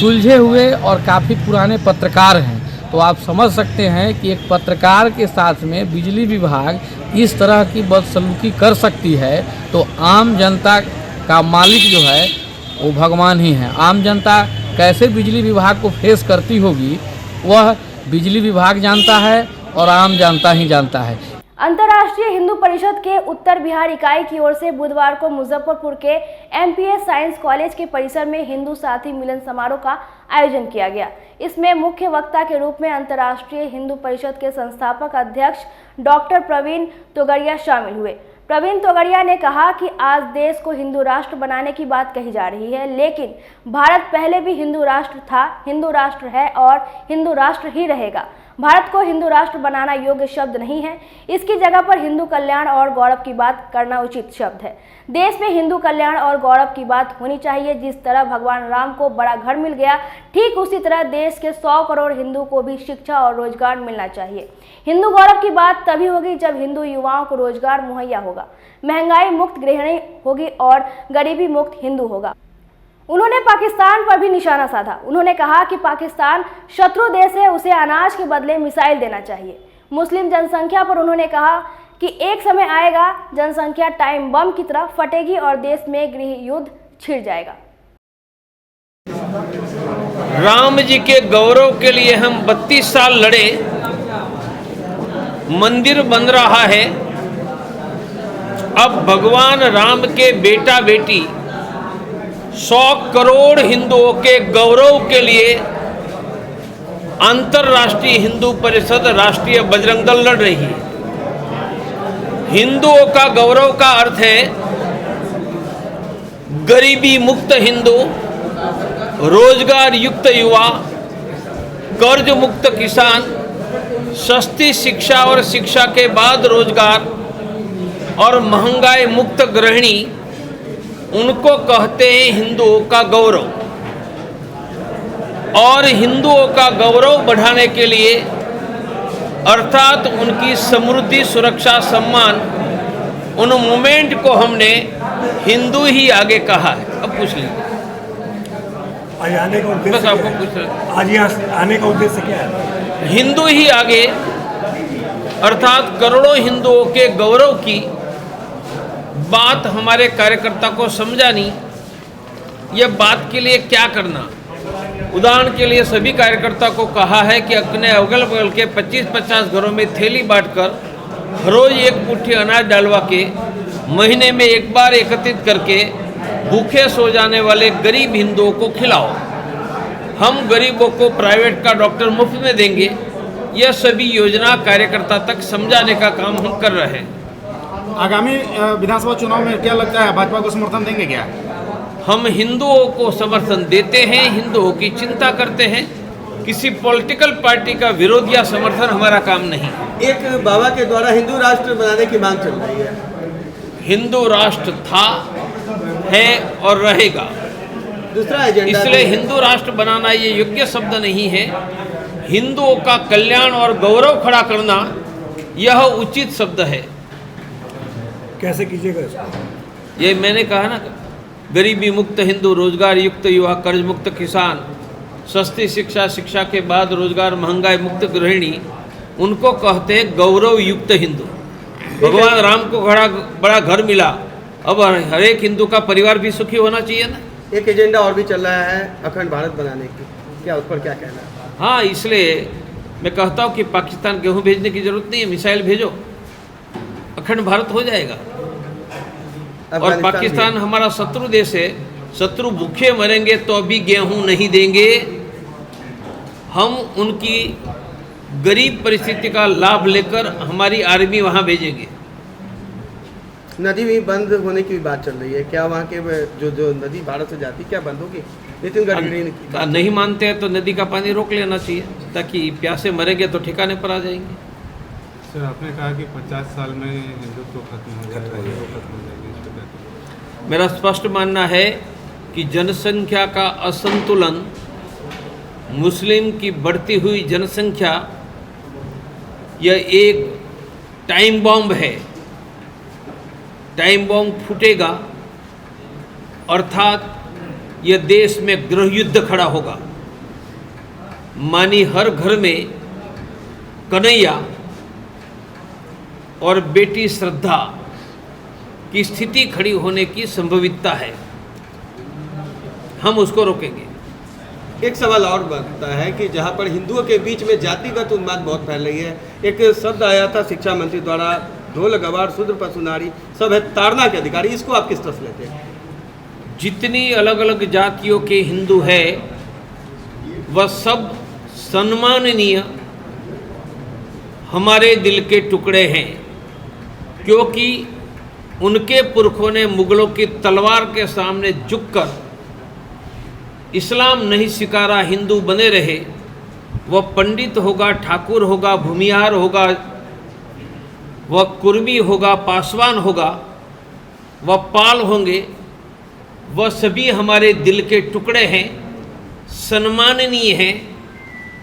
सुलझे हुए और काफ़ी पुराने पत्रकार हैं। तो आप समझ सकते हैं कि एक पत्रकार के साथ में बिजली विभाग इस तरह की बदसलूकी कर सकती है, तो आम जनता का मालिक जो है वो भगवान ही है। आम जनता कैसे बिजली विभाग को फेस करती होगी वह बिजली विभाग जानता है और आम जनता ही जानता है।
अंतर्राष्ट्रीय हिंदू परिषद के उत्तर बिहार इकाई की ओर से बुधवार को मुजफ्फरपुर के एमपीएस साइंस कॉलेज के परिसर में हिंदू साथी मिलन समारोह का आयोजन किया गया। इसमें मुख्य वक्ता के रूप में अंतर्राष्ट्रीय हिंदू परिषद के संस्थापक अध्यक्ष डॉक्टर प्रवीण तोगड़िया शामिल हुए। प्रवीण तोगड़िया ने कहा कि आज देश को हिंदू राष्ट्र बनाने की बात कही जा रही है, लेकिन भारत पहले भी हिंदू राष्ट्र था, हिंदू राष्ट्र है और हिंदू राष्ट्र ही रहेगा। भारत को हिंदू राष्ट्र बनाना योग्य शब्द नहीं है, इसकी जगह पर हिंदू कल्याण और गौरव की बात करना उचित शब्द है। देश में हिंदू कल्याण और गौरव की बात होनी चाहिए। जिस तरह भगवान राम को बड़ा घर मिल गया, ठीक उसी तरह देश के 100 करोड़ हिंदू को भी शिक्षा और रोजगार मिलना चाहिए। हिंदू गौरव की बात तभी होगी जब हिंदू युवाओं को रोजगार मुहैया होगा, महंगाई मुक्त गृहिणी होगी और गरीबी मुक्त हिंदू होगा। उन्होंने पाकिस्तान पर भी निशाना साधा। उन्होंने कहा कि पाकिस्तान शत्रु देश है, उसे अनाज के बदले मिसाइल देना चाहिए। मुस्लिम जनसंख्या पर उन्होंने कहा कि एक समय आएगा जनसंख्या टाइम बम की तरह फटेगी और देश में गृह युद्ध छिड़ जाएगा।
राम जी के गौरव के लिए हम 32 साल लड़े, मंदिर बन रहा है। अब भगवान राम के बेटा बेटी 100 करोड़ हिंदुओं के गौरव के लिए अंतर्राष्ट्रीय हिंदू परिषद, राष्ट्रीय बजरंग दल लड़ रही है। हिंदुओं का गौरव का अर्थ है गरीबी मुक्त हिंदू, रोजगार युक्त युवा, कर्ज मुक्त किसान, सस्ती शिक्षा और शिक्षा के बाद रोजगार और महंगाई मुक्त गृहिणी, उनको कहते हैं हिंदुओं का गौरव। और हिंदुओं का गौरव बढ़ाने के लिए अर्थात उनकी समृद्धि, सुरक्षा, सम्मान, उन मूवमेंट को हमने हिंदू ही आगे कहा है। अब पूछ लीजिए
आज आने का उद्देश्य,
बस आपको पूछ रहे,
आज यहाँ आने का उद्देश्य क्या है?
हिंदू ही आगे अर्थात करोड़ों हिंदुओं के गौरव की बात हमारे कार्यकर्ता को समझानी। यह बात के लिए क्या करना, उदाहरण के लिए सभी कार्यकर्ता को कहा है कि अपने अगल बगल के 25-50 घरों में थैली बांटकर रोज एक मुट्ठी अनाज डालवा के महीने में एक बार एकत्रित करके भूखे सो जाने वाले गरीब हिंदुओं को खिलाओ। हम गरीबों को प्राइवेट का डॉक्टर मुफ्त में देंगे। यह सभी योजना कार्यकर्ता तक समझाने का काम हम कर रहे हैं।
आगामी विधानसभा चुनाव में क्या लगता है, भाजपा को समर्थन देंगे क्या?
हम हिंदुओं को समर्थन देते हैं, हिंदुओं की चिंता करते हैं। किसी पॉलिटिकल पार्टी का विरोध या समर्थन हमारा काम नहीं।
एक बाबा के द्वारा हिंदू राष्ट्र बनाने की मांग चल रही है।
हिंदू राष्ट्र था, है और रहेगा।
दूसरा एजेंडा
इसलिए हिंदू राष्ट्र बनाना ये योग्य शब्द नहीं है। हिंदुओं का कल्याण और गौरव खड़ा करना यह उचित शब्द है।
कैसे कीजिएगा इसको?
ये मैंने कहा ना, गरीबी मुक्त हिंदू, रोजगार युक्त युवा, कर्ज मुक्त किसान, सस्ती शिक्षा, शिक्षा के बाद रोजगार, महंगाई मुक्त गृहिणी, उनको कहते हैं गौरव युक्त हिंदू। भगवान राम को बड़ा घर मिला, अब हर एक हिंदू का परिवार भी सुखी होना चाहिए ना।
एक एजेंडा और भी चल रहा है अखंड भारत बनाने की, क्या उस पर क्या कहना है?
हाँ, इसलिए मैं कहता हूँ कि पाकिस्तान गेहूँ भेजने की जरूरत नहीं है, मिसाइल भेजो, अखंड भारत हो जाएगा। और पाकिस्तान हमारा शत्रु देश है, शत्रु भूखे मरेंगे तो अभी गेहूं नहीं देंगे। हम उनकी गरीब परिस्थिति का लाभ लेकर हमारी आर्मी वहां भेजेंगे।
नदी भी बंद होने की भी बात चल रही है, क्या वहाँ के जो नदी भारत से जाती क्या बंद होगी? नितिन गडकरी ने
नहीं मानते हैं तो नदी का पानी रोक लेना चाहिए, ताकि प्यासे मरेंगे तो ठिकाने पर आ जाएंगे।
सर आपने कहा कि 50 साल में हिंदुत्व खत्म हो जाएगा,
मेरा स्पष्ट मानना है कि जनसंख्या का असंतुलन, मुस्लिम की बढ़ती हुई जनसंख्या, यह एक टाइम बॉम्ब है। टाइम बॉम्ब फूटेगा अर्थात यह देश में गृह युद्ध खड़ा होगा। मानी हर घर में कन्हैया और बेटी श्रद्धा की स्थिति खड़ी होने की संभावितता है, हम उसको रोकेंगे।
एक सवाल और बनता है कि जहाँ पर हिंदुओं के बीच में जातिगत उन्माद बहुत फैल रही है, एक शब्द आया था शिक्षा मंत्री द्वारा, ढोल गवार शूद्र पशु नारी सब है ताड़ना के अधिकारी, इसको आप किस तरह से लेते हैं?
जितनी अलग अलग जातियों के हिंदू है वह सब सम्माननीय हमारे दिल के टुकड़े हैं, क्योंकि उनके पुरखों ने मुगलों की तलवार के सामने झुककर इस्लाम नहीं स्वीकारा, हिंदू बने रहे। वह पंडित होगा, ठाकुर होगा, भूमिहार होगा, वह कुर्मी होगा, पासवान होगा, वह पाल होंगे, वह सभी हमारे दिल के टुकड़े हैं, सम्माननीय हैं।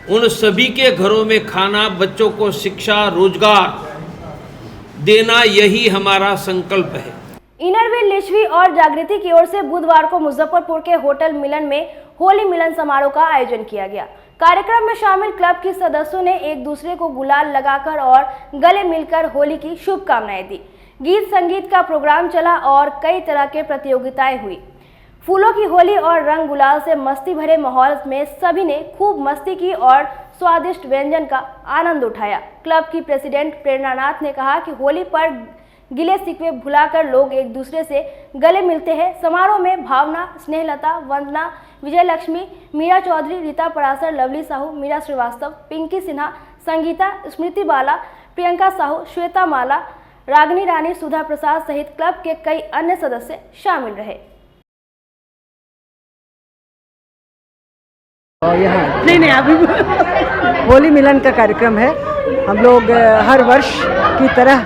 उन सभी के घरों में खाना, बच्चों को शिक्षा, रोजगार देना, यही हमारा संकल्प है।
इनरव्हील, लिच्छवी और जागृति की ओर से बुधवार को मुजफ्फरपुर के होटल मिलन में होली मिलन समारोह का आयोजन किया गया। कार्यक्रम में शामिल क्लब के सदस्यों ने एक दूसरे को गुलाल लगाकर और गले मिलकर होली की शुभकामनाएं दी। गीत संगीत का प्रोग्राम चला और कई तरह के प्रतियोगिताएं हुई। फूलों की होली और रंग गुलाल से मस्ती भरे माहौल में सभी ने खूब मस्ती की और स्वादिष्ट व्यंजन का आनंद उठाया। क्लब की प्रेसिडेंट प्रेरणा नाथ ने कहा कि होली पर गिले शिकवे भुलाकर लोग एक दूसरे से गले मिलते हैं। समारोह में भावना, स्नेहलता, वंदना, विजय लक्ष्मी, मीरा चौधरी, रीता परासर, लवली साहू, मीरा श्रीवास्तव, पिंकी सिन्हा, संगीता, स्मृति बाला, प्रियंका साहू, श्वेता माला, रागनी रानी, सुधा प्रसाद सहित क्लब के कई अन्य सदस्य शामिल रहे।
नहीं अभी होली मिलन का कार्यक्रम है। हम लोग हर वर्ष की तरह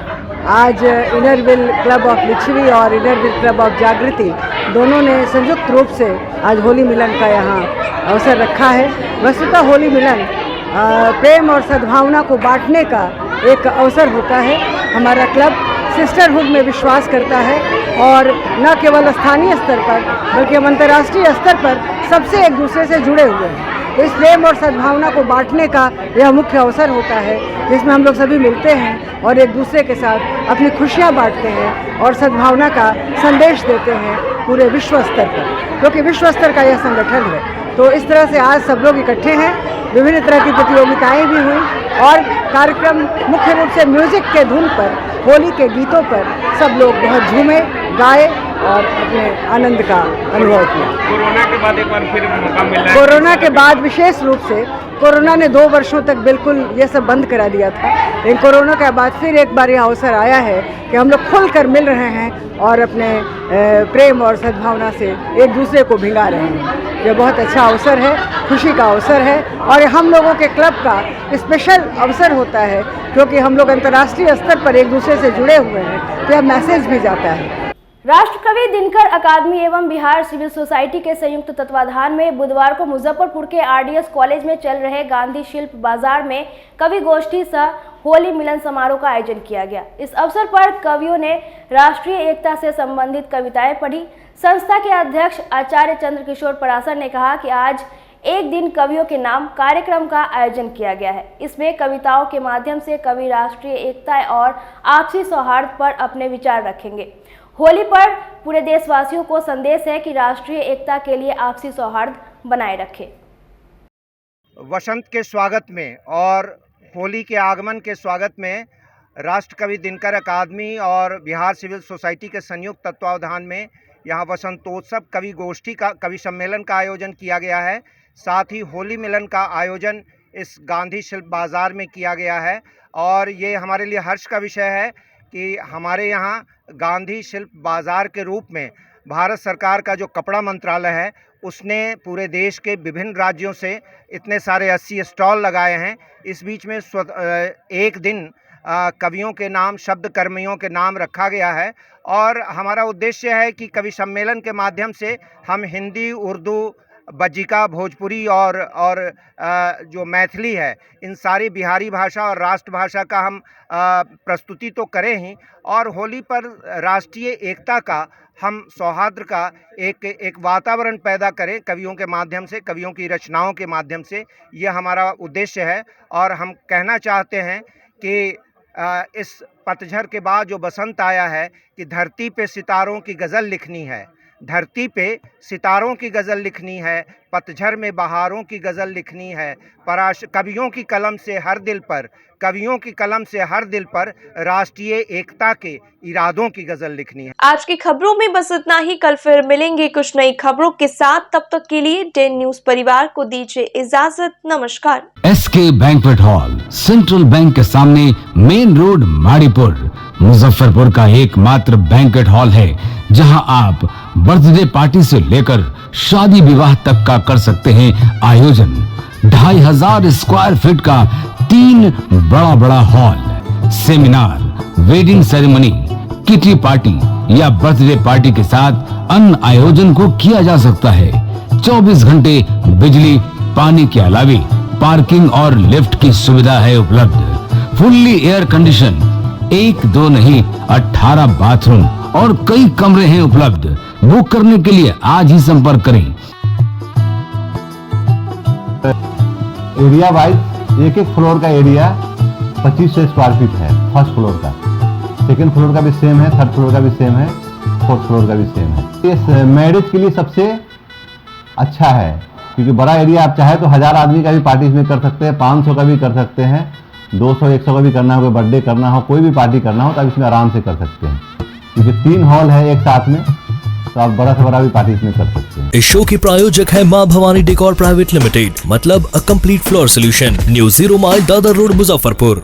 आज इनरव्हील क्लब ऑफ लिच्छवी और इनरव्हील क्लब ऑफ जागृति दोनों ने संयुक्त रूप से आज होली मिलन का यहाँ अवसर रखा है। वस्तुतः होली मिलन प्रेम और सद्भावना को बांटने का एक अवसर होता है। हमारा क्लब सिस्टरहुड में विश्वास करता है और न केवल स्थानीय स्तर पर बल्कि हम अंतर्राष्ट्रीय स्तर पर सबसे एक दूसरे से जुड़े हुए हैं। तो इस प्रेम और सद्भावना को बांटने का यह मुख्य अवसर होता है, जिसमें हम लोग सभी मिलते हैं और एक दूसरे के साथ अपनी खुशियां बांटते हैं और सद्भावना का संदेश देते हैं पूरे विश्व स्तर पर, क्योंकि विश्व स्तर का यह संगठन है। तो इस तरह से आज सब लोग इकट्ठे हैं। विभिन्न तरह की प्रतियोगिताएं भी हुई और कार्यक्रम मुख्य रूप से म्यूजिक के धुन पर, होली के गीतों पर सब लोग बहुत झूमे, गाए और अपने आनंद का अनुभव किया।
कोरोना के बाद एक बार फिर मौका मिला है।
कोरोना के बाद विशेष रूप से कोरोना ने 2 वर्षों तक बिल्कुल ये सब बंद करा दिया था, लेकिन कोरोना के बाद फिर एक बार यह अवसर आया है कि हम लोग खुलकर मिल रहे हैं और अपने प्रेम और सद्भावना से एक दूसरे को भिंगा रहे हैं। यह बहुत अच्छा अवसर है, खुशी का अवसर है और हम लोगों के क्लब का स्पेशल अवसर होता है, क्योंकि हम लोग अंतर्राष्ट्रीय स्तर पर एक दूसरे से जुड़े हुए हैं, तो यह मैसेज भी जाता है।
राष्ट्रकवि दिनकर अकादमी एवं बिहार सिविल सोसाइटी के संयुक्त तत्वाधान में बुधवार को मुजफ्फरपुर के आरडीएस कॉलेज में चल रहे गांधी शिल्प बाजार में कवि गोष्ठी सह होली मिलन समारोह का आयोजन किया गया। इस अवसर पर कवियों ने राष्ट्रीय एकता से संबंधित कविताएं पढ़ी। संस्था के अध्यक्ष आचार्य चंद्रकिशोर परासर ने कहा कि आज एक दिन कवियों के नाम कार्यक्रम का आयोजन किया गया है। इसमें कविताओं के माध्यम से कवि राष्ट्रीय एकता और आपसी सौहार्द पर अपने विचार रखेंगे। होली पर पूरे देशवासियों को संदेश है कि राष्ट्रीय एकता के लिए आपसी सौहार्द बनाए रखें।
वसंत के स्वागत में और होली के आगमन के स्वागत में राष्ट्रकवि दिनकर अकादमी और बिहार सिविल सोसाइटी के संयुक्त तत्वावधान में यहाँ वसंतोत्सव कवि गोष्ठी का कवि सम्मेलन का आयोजन किया गया है। साथ ही होली मिलन का आयोजन इस गांधी शिल्प बाजार में किया गया है और ये हमारे लिए हर्ष का विषय है कि हमारे यहाँ गांधी शिल्प बाज़ार के रूप में भारत सरकार का जो कपड़ा मंत्रालय है उसने पूरे देश के विभिन्न राज्यों से इतने सारे 80 स्टॉल लगाए हैं। इस बीच में एक दिन कवियों के नाम, शब्द कर्मियों के नाम रखा गया है और हमारा उद्देश्य है कि कवि सम्मेलन के माध्यम से हम हिंदी, उर्दू, बज्जिका, भोजपुरी और जो मैथिली है, इन सारी बिहारी भाषा और राष्ट्रभाषा का हम प्रस्तुति तो करें ही, और होली पर राष्ट्रीय एकता का, हम सौहार्द का एक वातावरण पैदा करें कवियों के माध्यम से, कवियों की रचनाओं के माध्यम से। ये हमारा उद्देश्य है और हम कहना चाहते हैं कि इस पतझड़ के बाद जो बसंत आया है कि धरती पे सितारों की गज़ल लिखनी है, धरती पे सितारों की गज़ल लिखनी है, पतझड़ में बहारों की गज़ल लिखनी है, कवियों की कलम से हर दिल पर, कवियों की कलम से हर दिल पर राष्ट्रीय एकता के इरादों की गज़ल लिखनी है।
आज की खबरों में बस इतना ही। कल फिर मिलेंगे कुछ नई खबरों के साथ। तब तक के लिए डेन न्यूज परिवार को दीजिए इजाजत। नमस्कार।
SK banquet hall, central bank के सामने, मेन रोड, माड़ीपुर, मुजफ्फरपुर का एकमात्र बैंक्वेट हॉल है जहां आप बर्थडे पार्टी से लेकर शादी विवाह तक का कर सकते हैं आयोजन। 2500 स्क्वायर फीट का 3 बड़ा hall, seminar, wedding ceremony, kitty party या बर्थडे पार्टी के साथ अन्य आयोजन को किया जा सकता है। 24 घंटे बिजली पानी के अलावे पार्किंग और लिफ्ट की सुविधा है उपलब्ध। फुल्ली एयर कंडीशन, 1 2 नहीं 18 बाथरूम और कई कमरे हैं उपलब्ध। बुक करने के लिए आज ही संपर्क करें।
एरिया वाइज एक फ्लोर का एरिया 2500 स्क्वायर फीट है फर्स्ट फ्लोर का, सेकंड फ्लोर का भी सेम है, थर्ड फ्लोर का भी सेम है, फोर्थ फ्लोर का भी सेम है। ये मैरिज के लिए सबसे अच्छा है क्योंकि बड़ा एरिया, आप चाहे तो 1000 आदमी का भी पार्टी इसमें कर सकते हैं, 500 का भी कर सकते हैं, 200-100 का भी करना हो, कोई बर्थडे करना हो, कोई भी पार्टी करना हो तो आप इसमें आराम से कर सकते हैं क्योंकि 3 हॉल है एक साथ में, तो आप बड़ा से बड़ा भी पार्टी इसमें कर सकते हैं।
इस शो के प्रायोजक है मां भवानी डेकोर प्राइवेट लिमिटेड, मतलब a complete floor solution, new 0 mile Dadar road, Muzaffarpur.